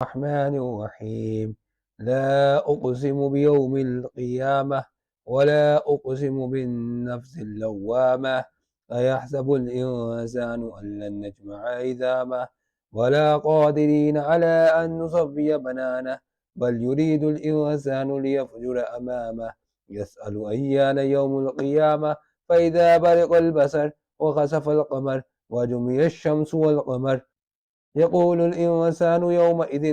الرحمن الرحيم. لا أقسم بيوم القيامة ولا أقسم بالنفس اللوامة. أيحسب الإنسان أن لن نجمع عظامه ولا قادرين على أن نصفي بنانه بل يريد الإنسان ليفجر أمامه يسأل أيان يوم القيامة فإذا برق البصر وخسف القمر وجمع الشمس والقمر يقول الإنسان يومئذ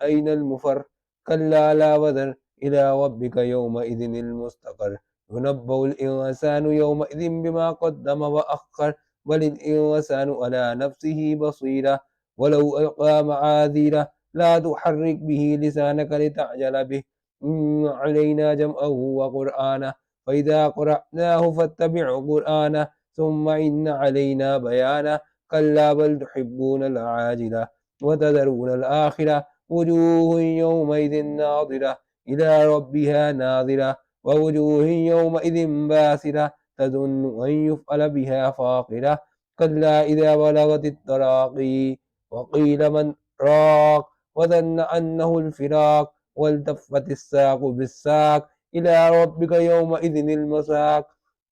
أين المفر كلا لا وزر إلى ربك يومئذ المستقر ينبأ الإنسان يومئذ بما قدم وأخر بل الإنسان على نفسه بصيرة ولو ألقى معاذيره لا تحرك به لسانك لتعجل به إن علينا جمعه وقرآنه فإذا قرأناه فاتبع قرآنه ثم إن علينا بيانه كلا بل تحبون العاجلة وتذرون الآخرة وجوه يومئذ ناظرة إلى ربها ناظرة ووجوه يومئذ باسرة تظن أن يفعل بها فاقرة كلا إذا بلغت التراقي وقيل من راق وظن أنه الفراق والتفت الساق بالساق إلى ربك يومئذ المساق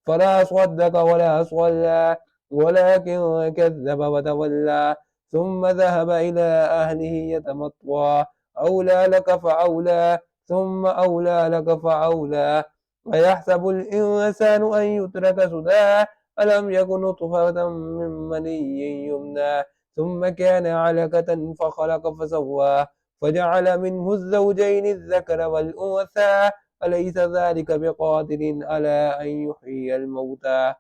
فلا صدق ولا صلى ولكن كذب وتولى ثم ذهب إلى أهله يتمطوى أولى لك فأولى ثم أولى لك فأولى أيحسب الإنسان أن يترك سدى ألم يكن نطفة من مني يمنى ثم كان علقة فخلق فسوى فجعل منه الزوجين الذكر والأنثى أليس ذلك بقادر على أن يحيي الموتى